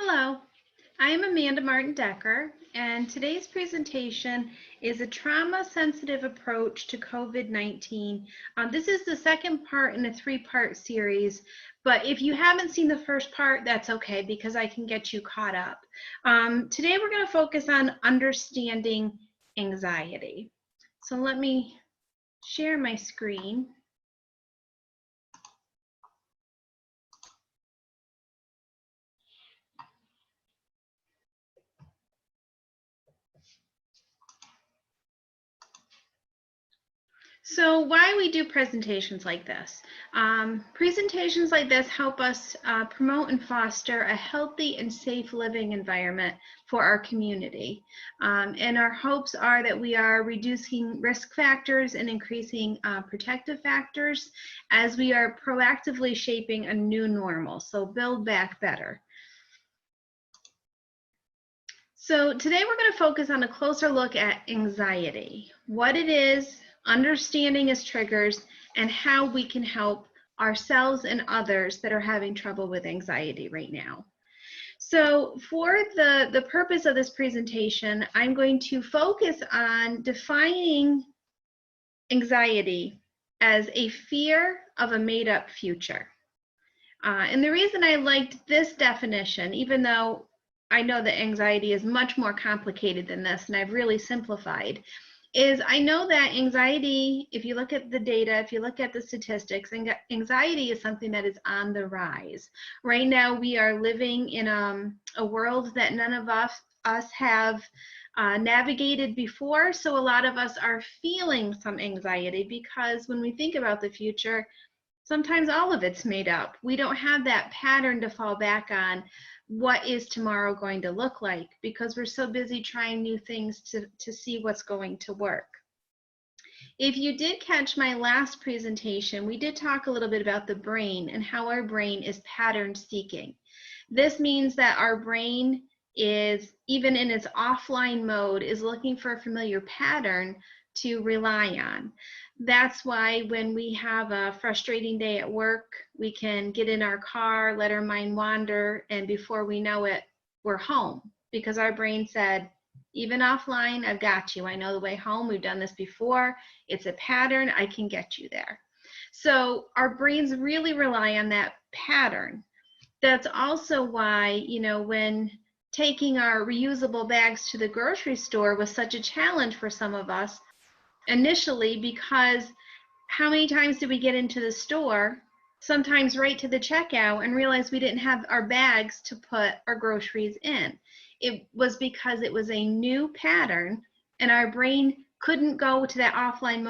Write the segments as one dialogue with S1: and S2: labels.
S1: Hello, I am Amanda Martin Decker, and today's presentation is a trauma-sensitive approach to COVID-19. This is the second part in a three-part series, but if you haven't seen the first part, that's okay because I can get you caught up. Today we're going to focus on understanding anxiety. So let me share my screen. So why we do presentations like this? Presentations like this help us promote and foster a healthy and safe living environment for our community. And our hopes are that we are reducing risk factors and increasing protective factors as we are proactively shaping a new normal. So build back better. So today we're going to focus on a closer look at anxiety, what it is, understanding its triggers, and how we can help ourselves and others that are having trouble with anxiety right now. So for the purpose of this presentation, I'm going to focus on defining anxiety as a fear of a made-up future. And the reason I liked this definition, even though I know that anxiety is much more complicated than this, and I've really simplified, is I know that anxiety, if you look at the data, if you look at the statistics, anxiety is something that is on the rise. Right now, we are living in a world that none of us have navigated before, so a lot of us are feeling some anxiety because when we think about the future, sometimes all of it's made up. We don't have that pattern to fall back on. What is tomorrow going to look like? Because we're so busy trying new things to see what's going to work. If you did catch my last presentation, we did talk a little bit about the brain and how our brain is pattern seeking. This means that our brain is, even in its offline mode, is looking for a familiar pattern to rely on. That's why when we have a frustrating day at work, we can get in our car, let our mind wander, and before we know it, we're home because our brain said, even offline, I've got you. I know the way home. We've done this before. It's a pattern. I can get you there. So our brains really rely on that pattern. That's also why, when taking our reusable bags to the grocery store was such a challenge for some of us initially, because how many times did we get into the store, sometimes right to the checkout, and realize we didn't have our bags to put our groceries in? It was because it was a new pattern and our brain couldn't go to that offline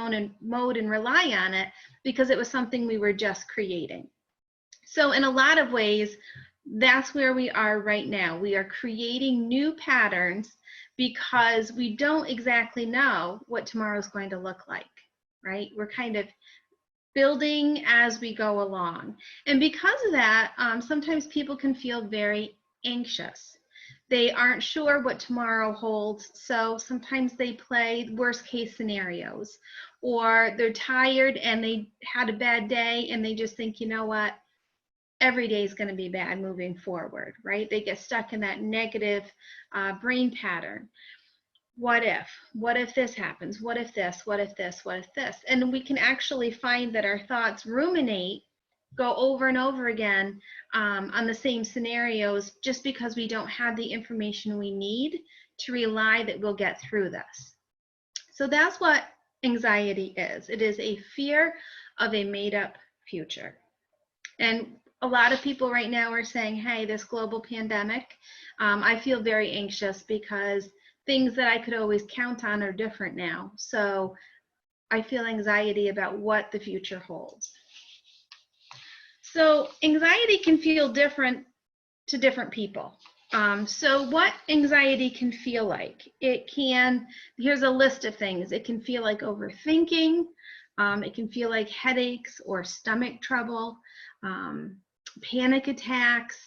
S1: mode and rely on it because it was something we were just creating. So in a lot of ways, that's where we are right now. We are creating new patterns because we don't exactly know what tomorrow's going to look like, right? We're kind of building as we go along. And because of that, sometimes people can feel very anxious. They aren't sure what tomorrow holds, so sometimes they play worst case scenarios, or they're tired and they had a bad day and they just think, you know what, every day is going to be bad moving forward, right? They get stuck in that negative brain pattern. What if? What if this happens? What if this? What if this? What if this? And we can actually find that our thoughts ruminate, go over and over again on the same scenarios just because we don't have the information we need to rely that we'll get through this. So that's what anxiety is. It is a fear of a made-up future. And a lot of people right now are saying, hey, this global pandemic, I feel very anxious because things that I could always count on are different now. So I feel anxiety about what the future holds. So anxiety can feel different to different people. So what anxiety can feel like? It can, here's a list of things. It can feel like overthinking. It can feel like headaches or stomach trouble, panic attacks.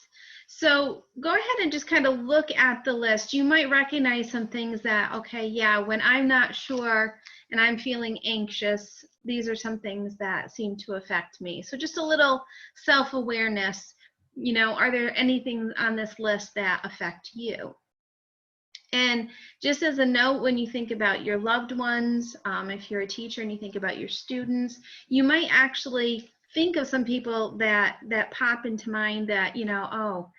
S1: So go ahead and just kind of look at the list. You might recognize some things that, okay, yeah, when I'm not sure and I'm feeling anxious, these are some things that seem to affect me. So just a little self-awareness Are there anything on this list that affect you? And just as a note, when you think about your loved ones, if you're a teacher and you think about your students, you might actually think of some people that pop into mind that, oh,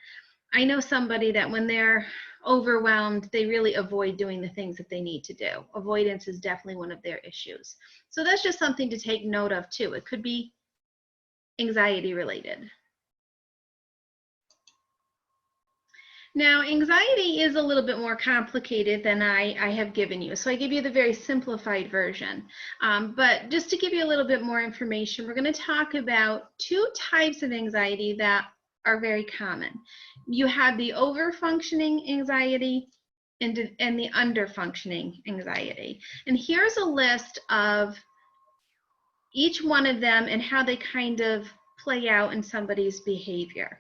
S1: I know somebody that when they're overwhelmed, they really avoid doing the things that they need to do. Avoidance is definitely one of their issues. So that's just something to take note of too. It could be anxiety related. Now, anxiety is a little bit more complicated than I have given you. So I give you the very simplified version. But just to give you a little bit more information, we're going to talk about two types of anxiety that are very common. You have the over-functioning anxiety and the under-functioning anxiety. And here's a list of each one of them and how they kind of play out in somebody's behavior.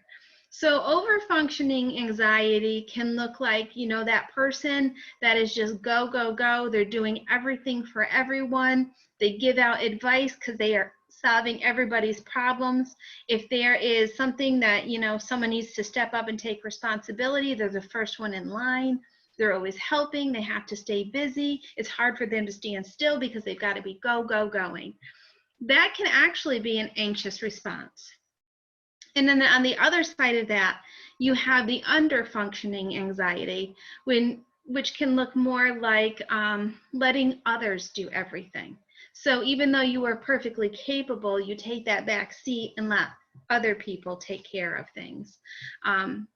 S1: So over-functioning anxiety can look like, that person that is just go, go, go. They're doing everything for everyone. They give out advice because they are solving everybody's problems. If there is something that, someone needs to step up and take responsibility, they're the first one in line. They're always helping. They have to stay busy. It's hard for them to stand still because they've got to be go, go, going. That can actually be an anxious response. And then on the other side of that, you have the under-functioning anxiety, which can look more like letting others do everything. So even though you are perfectly capable, you take that back seat and let other people take care of things.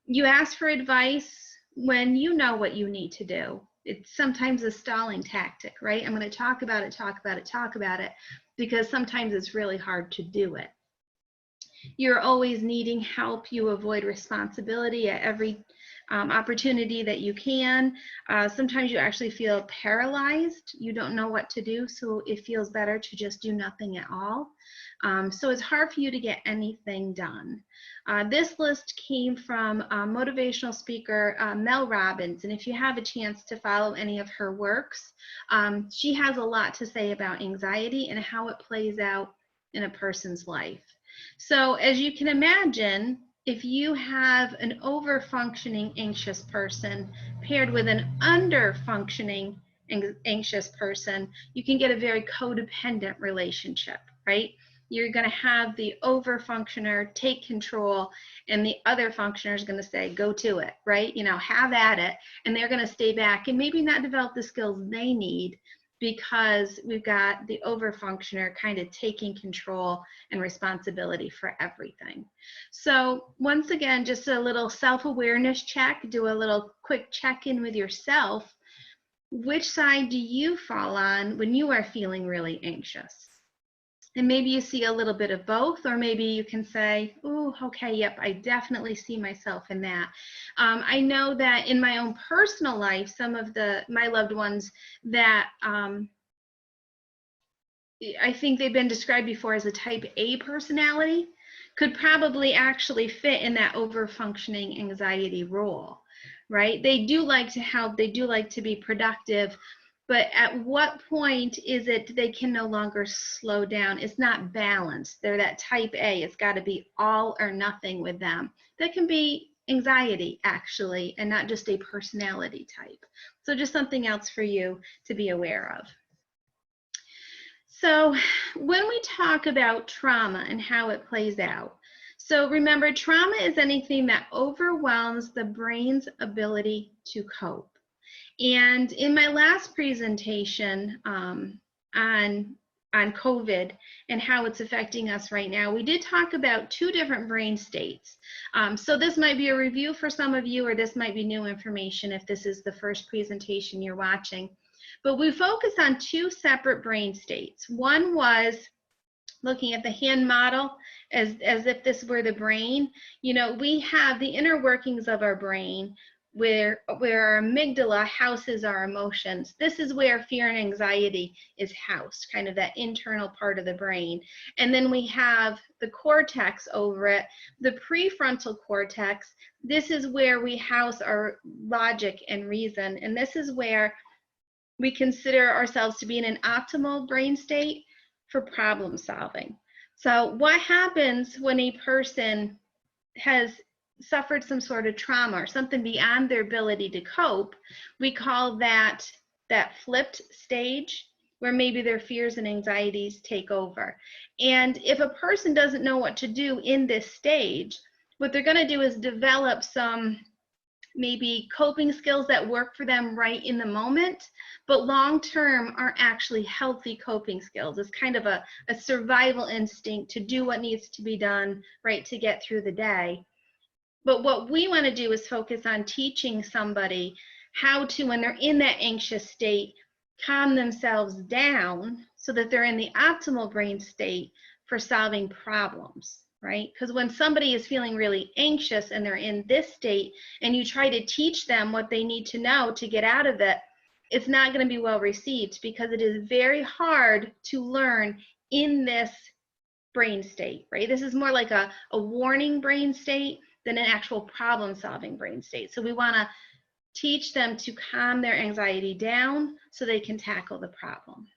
S1: You ask for advice when you know what you need to do. It's sometimes a stalling tactic, right? I'm going to talk about it, because sometimes it's really hard to do it. You're always needing help. You avoid responsibility at every opportunity that you can. Sometimes you actually feel paralyzed. You don't know what to do, so it feels better to just do nothing at all. So it's hard for you to get anything done. This list came from motivational speaker Mel Robbins, and if you have a chance to follow any of her works, she has a lot to say about anxiety and how it plays out in a person's life. So as you can imagine, if you have an over-functioning anxious person paired with an under-functioning anxious person, you can get a very codependent relationship, right? You're going to have the over-functioner take control, and the other functioner is going to say, go to it, right? Have at it. And they're going to stay back and maybe not develop the skills they need, because we've got the over-functioner kind of taking control and responsibility for everything. So once again, just a little self-awareness check, do a little quick check-in with yourself. Which side do you fall on when you are feeling really anxious? And maybe you see a little bit of both, or maybe you can say, oh, okay, yep, I definitely see myself in that. I know that in my own personal life, some of my loved ones that I think they've been described before as a type A personality could probably actually fit in that over-functioning anxiety role, right? They do like to help, they do like to be productive, but at what point is it they can no longer slow down? It's not balanced. They're that type A. It's got to be all or nothing with them. That can be anxiety, actually, and not just a personality type. So just something else for you to be aware of. So when we talk about trauma and how it plays out, so remember, trauma is anything that overwhelms the brain's ability to cope. And in my last presentation on COVID and how it's affecting us right now, we did talk about two different brain states. So this might be a review for some of you, or this might be new information if this is the first presentation you're watching. But we focus on two separate brain states. One was looking at the hand model as if this were the brain. We have the inner workings of our brain where our amygdala houses our emotions. This is where fear and anxiety is housed, kind of that internal part of the brain. And then we have the cortex over it, the prefrontal cortex. This is where we house our logic and reason. And this is where we consider ourselves to be in an optimal brain state for problem solving. So what happens when a person has suffered some sort of trauma or something beyond their ability to cope, we call that flipped stage, where maybe their fears and anxieties take over. And if a person doesn't know what to do in this stage, what they're going to do is develop some maybe coping skills that work for them right in the moment, but long term aren't actually healthy coping skills. It's kind of a survival instinct to do what needs to be done, right, to get through the day. But what we want to do is focus on teaching somebody how to, when they're in that anxious state, calm themselves down so that they're in the optimal brain state for solving problems, right? Because when somebody is feeling really anxious and they're in this state and you try to teach them what they need to know to get out of it, it's not going to be well received, because it is very hard to learn in this brain state, right? This is more like a warning brain state than an actual problem-solving brain state. So we want to teach them to calm their anxiety down so they can tackle the problem.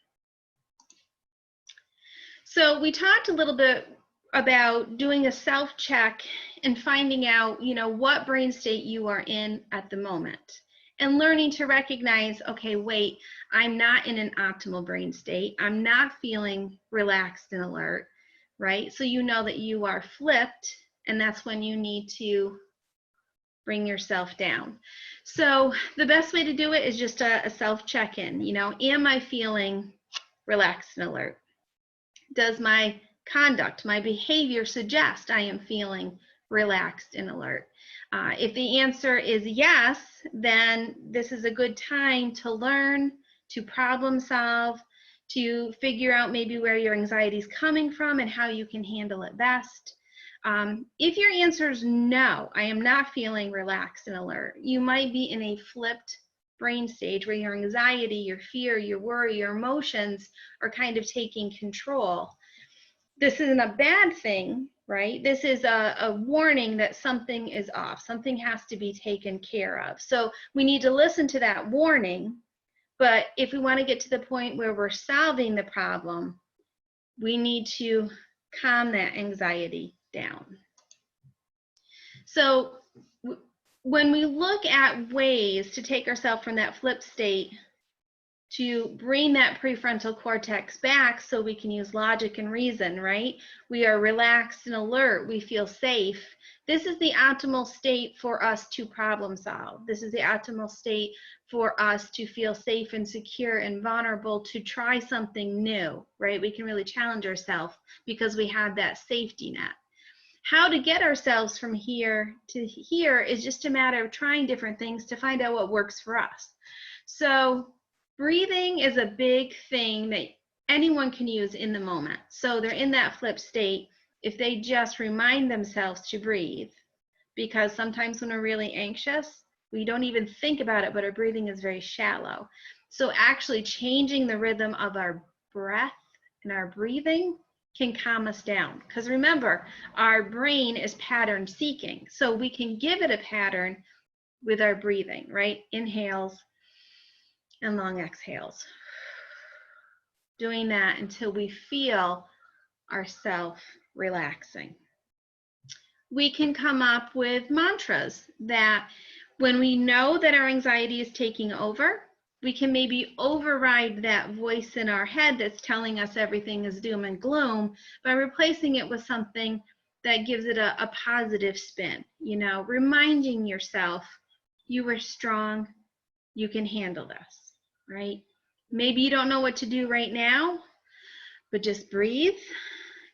S1: So we talked a little bit about doing a self-check and finding out, what brain state you are in at the moment, and learning to recognize, okay, wait, I'm not in an optimal brain state. I'm not feeling relaxed and alert, right? So you know that you are flipped, and that's when you need to bring yourself down. So the best way to do it is just a self-check-in. Am I feeling relaxed and alert? Does my conduct, my behavior suggest I am feeling relaxed and alert? If the answer is yes, then this is a good time to learn, to problem solve, to figure out maybe where your anxiety is coming from and how you can handle it best. If your answer is no, I am not feeling relaxed and alert, you might be in a flipped brain stage where your anxiety, your fear, your worry, your emotions are kind of taking control. This isn't a bad thing, right? This is a warning that something is off. Something has to be taken care of. So we need to listen to that warning. But if we want to get to the point where we're solving the problem, we need to calm that anxiety down. So when we look at ways to take ourselves from that flip state to bring that prefrontal cortex back so we can use logic and reason, right? We are relaxed and alert. We feel safe. This is the optimal state for us to problem solve. This is the optimal state for us to feel safe and secure and vulnerable to try something new, right? We can really challenge ourselves because we have that safety net. How to get ourselves from here to here is just a matter of trying different things to find out what works for us. So breathing is a big thing that anyone can use in the moment. So they're in that flip state. If they just remind themselves to breathe, because sometimes when we're really anxious, we don't even think about it, but our breathing is very shallow. So actually changing the rhythm of our breath and our breathing can calm us down. Because remember, our brain is pattern seeking. So we can give it a pattern with our breathing, right? Inhales and long exhales. Doing that until we feel ourselves relaxing. We can come up with mantras that when we know that our anxiety is taking over, we can maybe override that voice in our head that's telling us everything is doom and gloom by replacing it with something that gives it a positive spin. Reminding yourself you are strong, you can handle this, right? Maybe you don't know what to do right now, but just breathe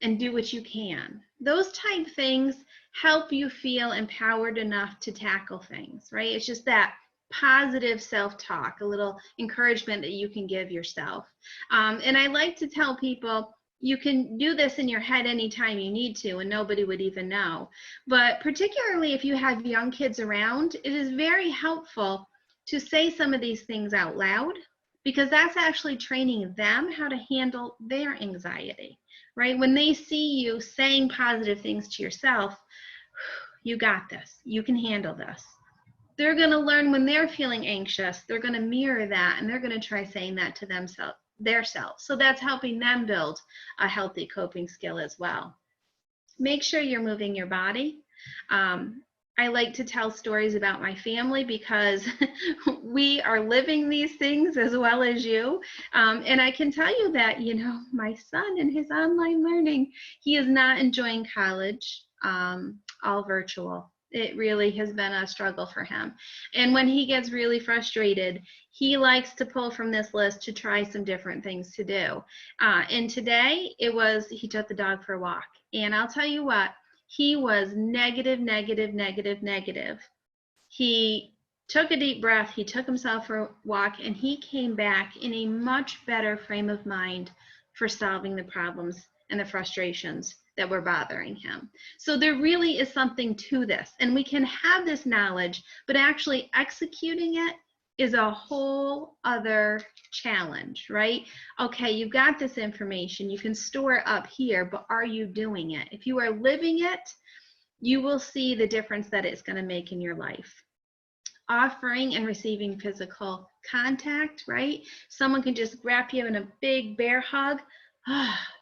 S1: and do what you can. Those type things help you feel empowered enough to tackle things, right? It's just that positive self-talk, a little encouragement that you can give yourself. And I like to tell people, you can do this in your head anytime you need to, and nobody would even know. But particularly if you have young kids around, it is very helpful to say some of these things out loud, because that's actually training them how to handle their anxiety, right? When they see you saying positive things to yourself, you got this, you can handle this. They're going to learn when they're feeling anxious, they're going to mirror that, and they're going to try saying that to themselves. So that's helping them build a healthy coping skill as well. Make sure you're moving your body. I like to tell stories about my family because we are living these things as well as you. And I can tell you that, my son and his online learning, he is not enjoying college, all virtual. It really has been a struggle for him. And when he gets really frustrated, he likes to pull from this list to try some different things to do. And today he took the dog for a walk. And I'll tell you what, he was negative, negative, negative, negative. He took a deep breath, he took himself for a walk, and he came back in a much better frame of mind for solving the problems and the frustrations that were bothering him. So there really is something to this, and we can have this knowledge, but actually executing it is a whole other challenge, right? Okay, you've got this information, you can store it up here, but are you doing it? If you are living it, you will see the difference that it's going to make in your life. Offering and receiving physical contact, right? Someone can just wrap you in a big bear hug.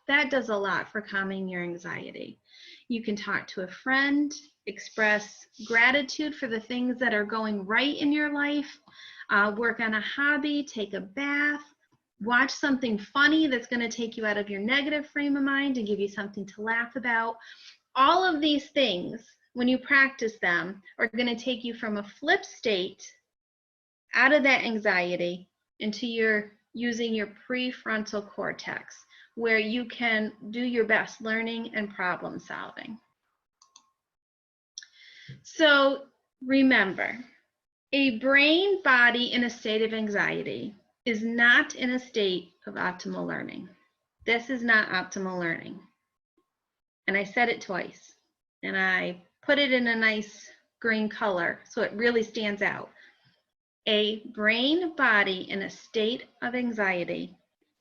S1: That does a lot for calming your anxiety. You can talk to a friend, express gratitude for the things that are going right in your life, work on a hobby, take a bath, watch something funny that's going to take you out of your negative frame of mind and give you something to laugh about. All of these things, when you practice them, are going to take you from a flip state out of that anxiety into using your prefrontal cortex, where you can do your best learning and problem solving. So remember, a brain body in a state of anxiety is not in a state of optimal learning. This is not optimal learning. And I said it twice, and I put it in a nice green color so it really stands out. A brain body in a state of anxiety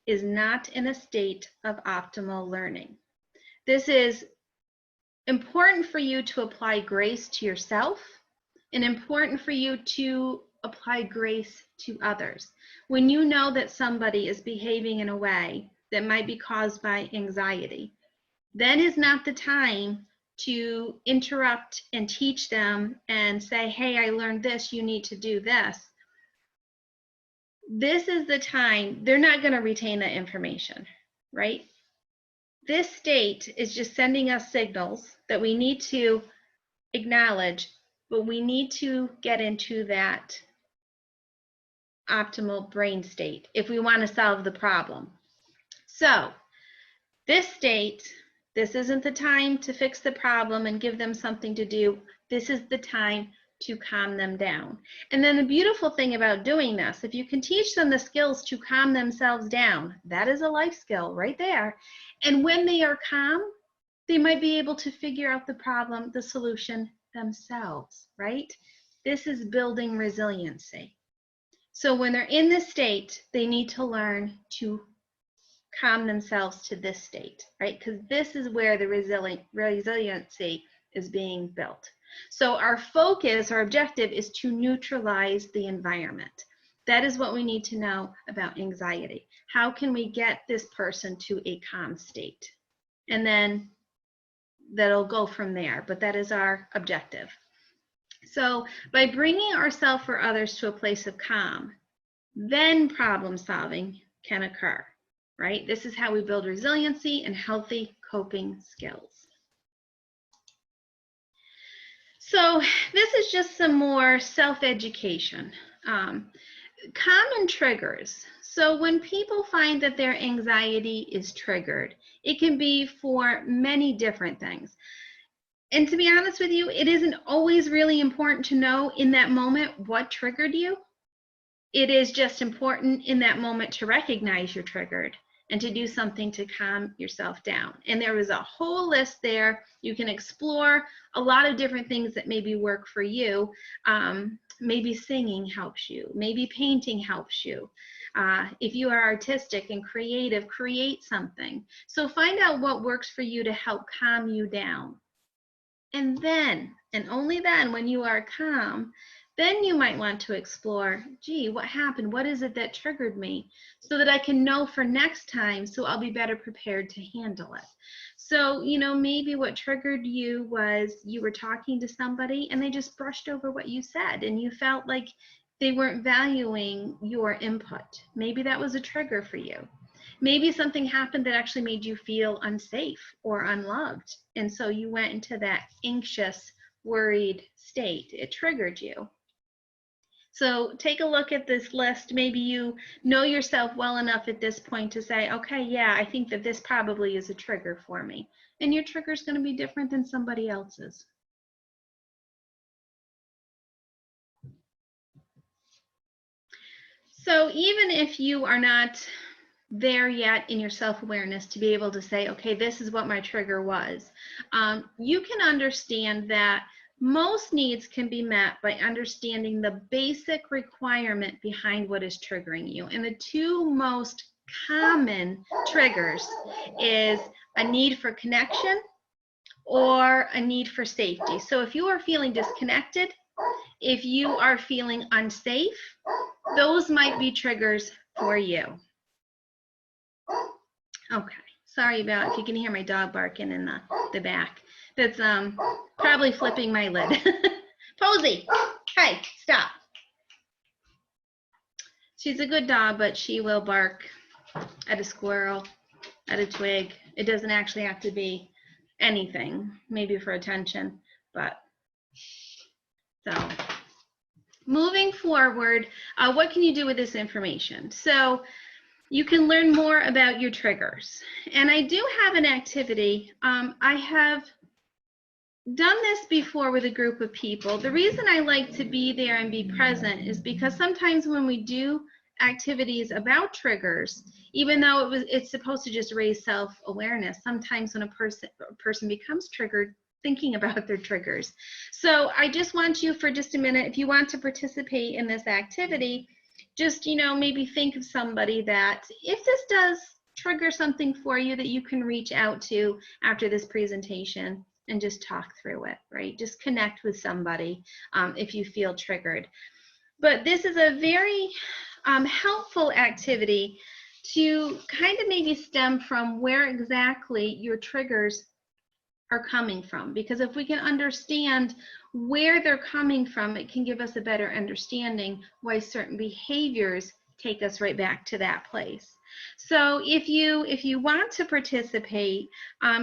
S1: is not in a state of optimal learning. This is important for you to apply grace to yourself and important for you to apply grace to others. When you know that somebody is behaving in a way that might be caused by anxiety, then is not the time to interrupt and teach them and say, hey, I learned this, you need to do this. This is the time, they're not going to retain that information, right? This state is just sending us signals that we need to acknowledge, but we need to get into that optimal brain state if we want to solve the problem. So this state, this isn't the time to fix the problem and give them something to do. This is the time to calm them down. And then the beautiful thing about doing this, if you can teach them the skills to calm themselves down, that is a life skill right there. And when they are calm, they might be able to figure out the problem, the solution themselves, right? This is building resiliency. So when they're in this state, they need to learn to calm themselves to this state, right? Because this is where the resiliency is being built. So our focus, our objective is to neutralize the environment. That is what we need to know about anxiety. How can we get this person to a calm state? And then that'll go from there, but that is our objective. So by bringing ourselves or others to a place of calm, then problem solving can occur, right? This is how we build resiliency and healthy coping skills. So this is just some more self-education. Common triggers. So when people find that their anxiety is triggered, it can be for many different things. And to be honest with you, it isn't always really important to know in that moment what triggered you. It is just important in that moment to recognize you're triggered and to do something to calm yourself down. And there was a whole list there. You can explore a lot of different things that maybe work for you. Maybe singing helps you. Maybe painting helps you. If you are artistic and creative, create something. So find out what works for you to help calm you down. And then, and only then, when you are calm, then you might want to explore, gee, what happened? What is it that triggered me? So that I can know for next time, so I'll be better prepared to handle it. So, you know, maybe what triggered you was you were talking to somebody and they just brushed over what you said and you felt like they weren't valuing your input. Maybe that was a trigger for you. Maybe something happened that actually made you feel unsafe or unloved. And so you went into that anxious, worried state. It triggered you. So take a look at this list. Maybe you know yourself well enough at this point to say, okay, yeah, I think that this probably is a trigger for me. And your trigger is going to be different than somebody else's. So even if you are not there yet in your self-awareness to be able to say, okay, this is what my trigger was, you can understand that most needs can be met by understanding the basic requirement behind what is triggering you. And the two most common triggers is a need for connection or a need for safety. So if you are feeling disconnected, if you are feeling unsafe, those might be triggers for you. Okay, sorry about if you can hear my dog barking in the back. That's probably flipping my lid. Posey, hey, stop. She's a good dog, but she will bark at a squirrel, at a twig. It doesn't actually have to be anything, maybe for attention, but so. Moving forward, what can you do with this information? So you can learn more about your triggers. And I do have an activity. I have done this before with a group of people. The reason I like to be there and be present is because sometimes when we do activities about triggers, even though it's supposed to just raise self-awareness, sometimes when a person becomes triggered, thinking about their triggers. So I just want you for just a minute, if you want to participate in this activity, just, you know, maybe think of somebody that if this does trigger something for you that you can reach out to after this presentation and just talk through it, right? Just connect with somebody if you feel triggered. But this is a very helpful activity to kind of maybe stem from where exactly your triggers are coming from, because if we can understand where they're coming from, it can give us a better understanding why certain behaviors take us right back to that place. So if you want to participate,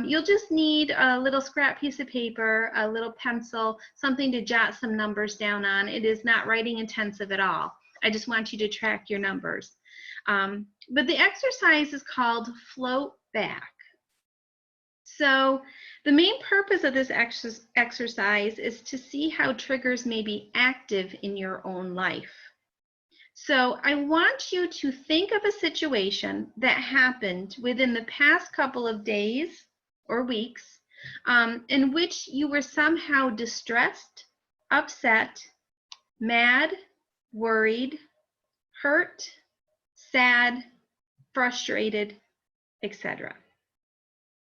S1: you'll just need a little scrap piece of paper, a little pencil, something to jot some numbers down on. It is not writing intensive at all. I just want you to track your numbers. But the exercise is called Float Back. So the main purpose of this exercise is to see how triggers may be active in your own life. So I want you to think of a situation that happened within the past couple of days or weeks in which you were somehow distressed, upset, mad, worried, hurt, sad, frustrated, etc.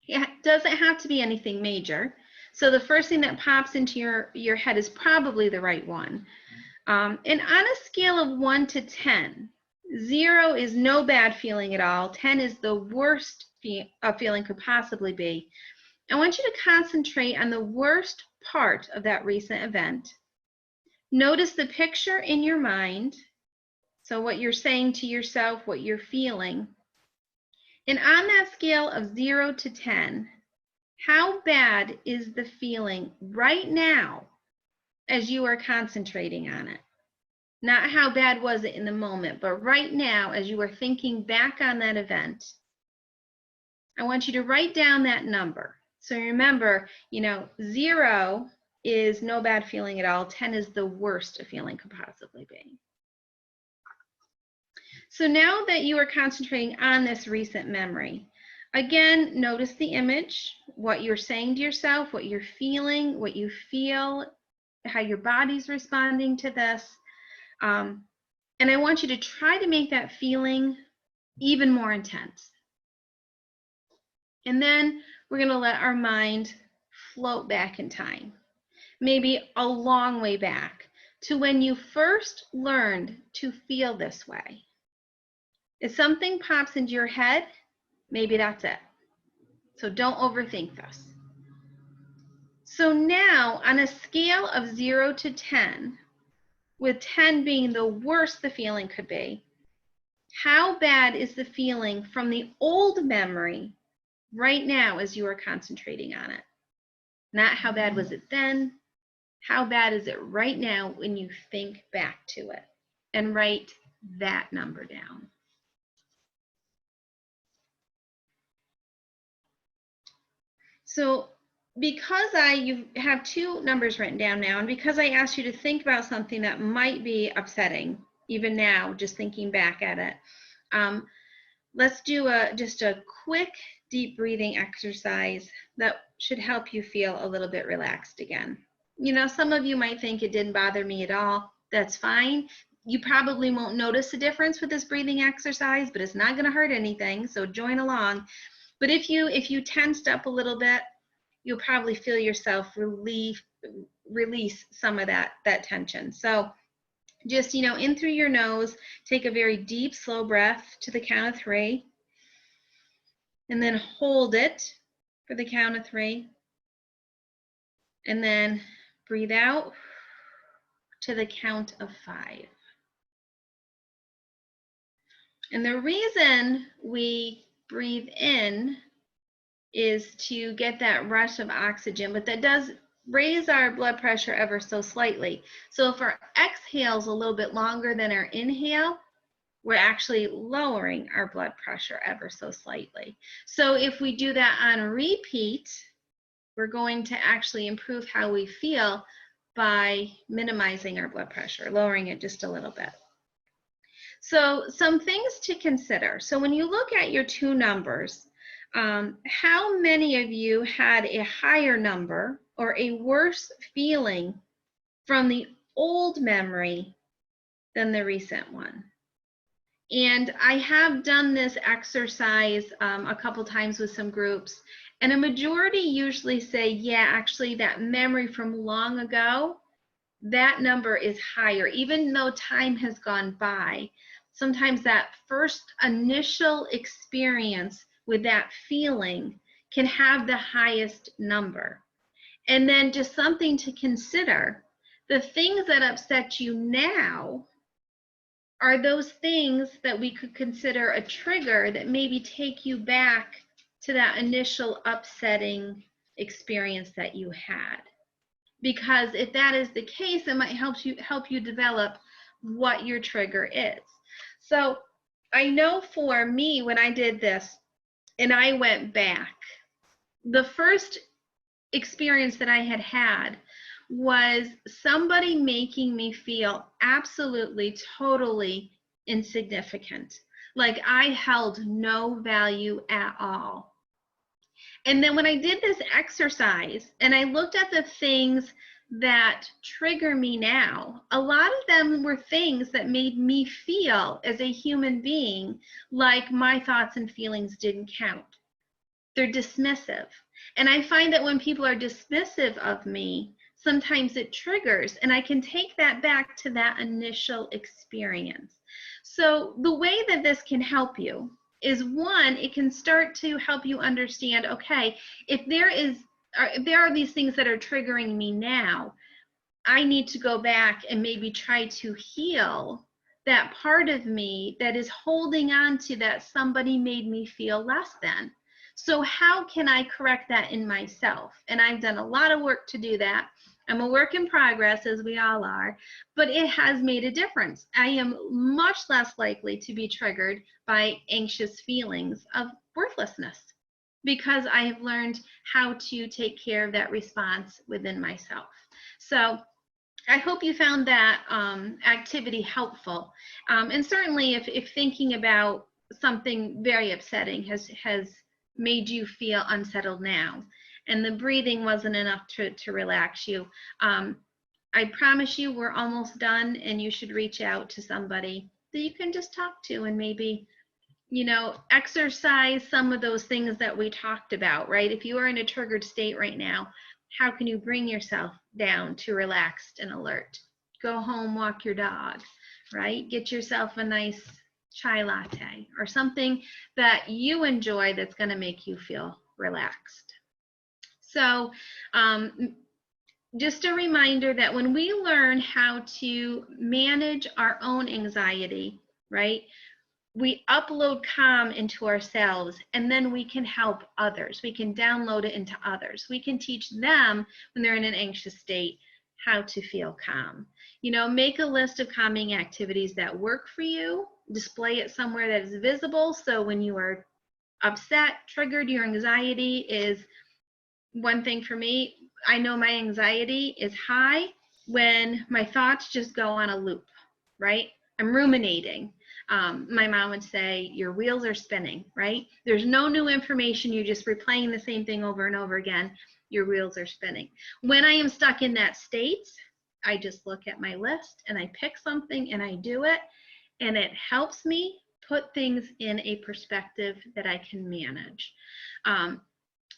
S1: It doesn't have to be anything major. So the first thing that pops into your head is probably the right one. And on a scale of 1 to 10, 0 is no bad feeling at all. 10 is the worst a feeling could possibly be. I want you to concentrate on the worst part of that recent event. Notice the picture in your mind. So what you're saying to yourself, what you're feeling. And on that scale of 0 to 10, how bad is the feeling right now as you are concentrating on it? Not how bad was it in the moment, but right now as you are thinking back on that event, I want you to write down that number. So remember, 0 is no bad feeling at all. 10 is the worst a feeling could possibly be. So now that you are concentrating on this recent memory, again, notice the image, what you're saying to yourself, what you're feeling, what you feel, how your body's responding to this. And I want you to try to make that feeling even more intense. And then we're going to let our mind float back in time, maybe a long way back to when you first learned to feel this way. If something pops into your head, maybe that's it. So don't overthink this. So now on a scale of 0 to 10, with 10 being the worst the feeling could be, how bad is the feeling from the old memory right now as you are concentrating on it? Not how bad was it then, how bad is it right now when you think back to it? And write that number down. So because you have two numbers written down now, and because I asked you to think about something that might be upsetting, even now, just thinking back at it, let's do just a quick deep breathing exercise that should help you feel a little bit relaxed again. You know, some of you might think it didn't bother me at all. That's fine. You probably won't notice a difference with this breathing exercise, but it's not going to hurt anything, so join along. But if you tensed up a little bit, you'll probably feel yourself release some of that tension. So just, in through your nose, take a very deep, slow breath to the count of 3, and then hold it for the count of 3, and then breathe out to the count of 5. And the reason we breathe in is to get that rush of oxygen, but that does raise our blood pressure ever so slightly. So if our exhale is a little bit longer than our inhale, we're actually lowering our blood pressure ever so slightly. So if we do that on repeat, we're going to actually improve how we feel by minimizing our blood pressure, lowering it just a little bit. So some things to consider. So when you look at your two numbers, how many of you had a higher number or a worse feeling from the old memory than the recent one? And I have done this exercise a couple times with some groups, and a majority usually say, yeah, actually that memory from long ago, that number is higher, even though time has gone by. Sometimes that first initial experience with that feeling can have the highest number. And then just something to consider, the things that upset you now are those things that we could consider a trigger that maybe take you back to that initial upsetting experience that you had. Because if that is the case, it might help you develop what your trigger is. So I know for me, when I did this and I went back, the first experience that I had was somebody making me feel absolutely, totally insignificant. Like I held no value at all. And then when I did this exercise and I looked at the things that trigger me now, a lot of them were things that made me feel as a human being like my thoughts and feelings didn't count. They're dismissive. And I find that when people are dismissive of me, sometimes it triggers, and I can take that back to that initial experience. So the way that this can help you is, one, it can start to help you understand, okay, if there are these things that are triggering me now, I need to go back and maybe try to heal that part of me that is holding on to that somebody made me feel less than. So how can I correct that in myself? And I've done a lot of work to do that. I'm a work in progress, as we all are, but it has made a difference. I am much less likely to be triggered by anxious feelings of worthlessness because I have learned how to take care of that response within myself. So I hope you found that activity helpful. And certainly if thinking about something very upsetting has made you feel unsettled now, and the breathing wasn't enough to relax you, I promise you we're almost done, and you should reach out to somebody that you can just talk to and maybe, exercise some of those things that we talked about, right? If you are in a triggered state right now, how can you bring yourself down to relaxed and alert? Go home, walk your dog, right? Get yourself a nice chai latte or something that you enjoy that's going to make you feel relaxed. So just a reminder that when we learn how to manage our own anxiety, right, we upload calm into ourselves, and then we can help others. We can download it into others. We can teach them when they're in an anxious state how to feel calm. You know, make a list of calming activities that work for you, display it somewhere that is visible, so when you are upset, triggered, your anxiety is one thing for me. I know my anxiety is high when my thoughts just go on a loop, right? I'm ruminating. My mom would say, your wheels are spinning, right? There's no new information. You're just replaying the same thing over and over again. Your wheels are spinning. When I am stuck in that state, I just look at my list and I pick something and I do it. And it helps me put things in a perspective that I can manage.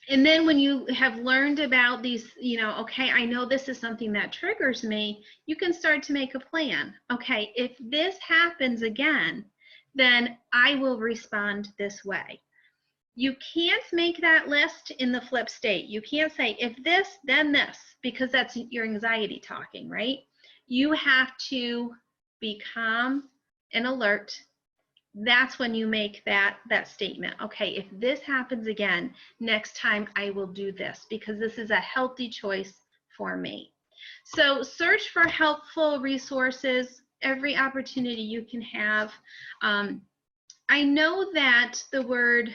S1: And then when you have learned about these, you know, okay, I know this is something that triggers me, you can start to make a plan. Okay, if this happens again, then I will respond this way. You can't make that list in the flip state. You can't say, if this, then this, because that's your anxiety talking, right? You have to be calm and alert. That's when you make that statement. Okay, if this happens again, next time I will do this, because this is a healthy choice for me. So search for helpful resources every opportunity you can have. I know that the word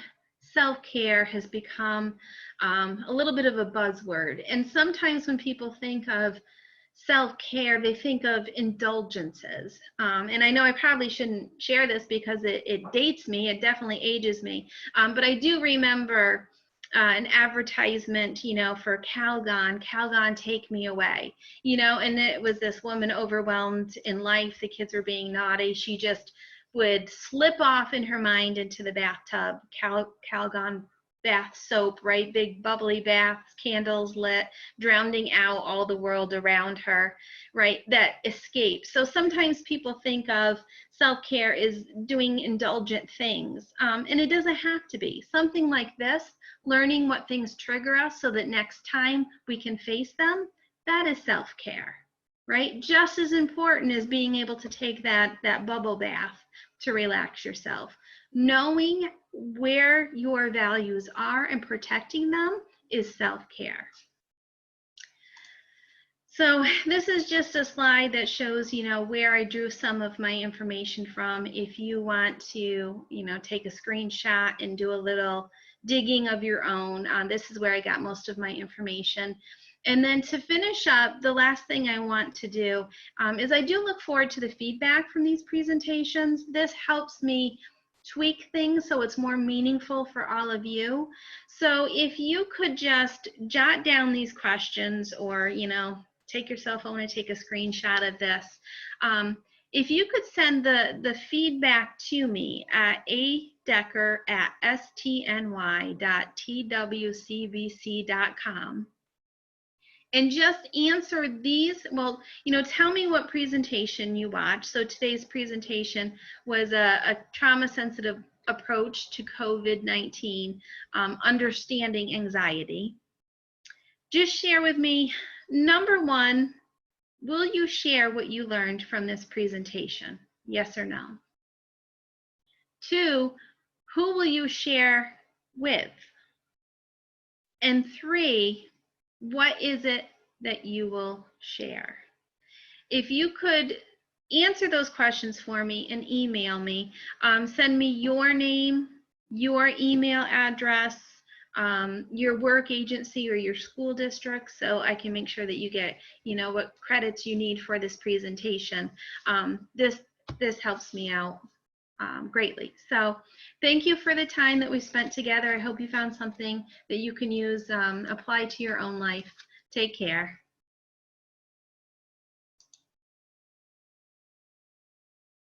S1: self-care has become a little bit of a buzzword, and sometimes when people think of self-care, they think of indulgences. And I know I probably shouldn't share this because it dates me, it definitely ages me, but I do remember an advertisement, you know, for Calgon, take me away, you know, and it was this woman overwhelmed in life, the kids were being naughty, she just would slip off in her mind into the bathtub, Calgon bath soap, right? Big bubbly baths, candles lit, drowning out all the world around her, right? That escape. So sometimes people think of self-care as doing indulgent things, and it doesn't have to be. Something like this, learning what things trigger us so that next time we can face them, that is self-care, right? Just as important as being able to take that bubble bath to relax yourself. Knowing where your values are and protecting them is self-care. So this is just a slide that shows, you know, where I drew some of my information from. If you want to, you know, take a screenshot and do a little digging of your own, this is where I got most of my information. And then to finish up, the last thing I want to do is I do look forward to the feedback from these presentations. This helps me tweak things so it's more meaningful for all of you. So if you could just jot down these questions, or, you know, take your cell phone and take a screenshot of this. If you could send the feedback to me at adecker@stny.twcbc.com. And just answer these. Well, you know, tell me what presentation you watched. So today's presentation was a trauma-sensitive approach to COVID-19, understanding anxiety. Just share with me, number one, will you share what you learned from this presentation? Yes or no? 2, who will you share with? And 3, what is it that you will share? If you could answer those questions for me and email me, send me your name, your email address, your work agency or your school district, so I can make sure that you get, you know, what credits you need for this presentation. This helps me out greatly. So thank you for the time that we spent together. I hope you found something that you can use, apply to your own life. Take care.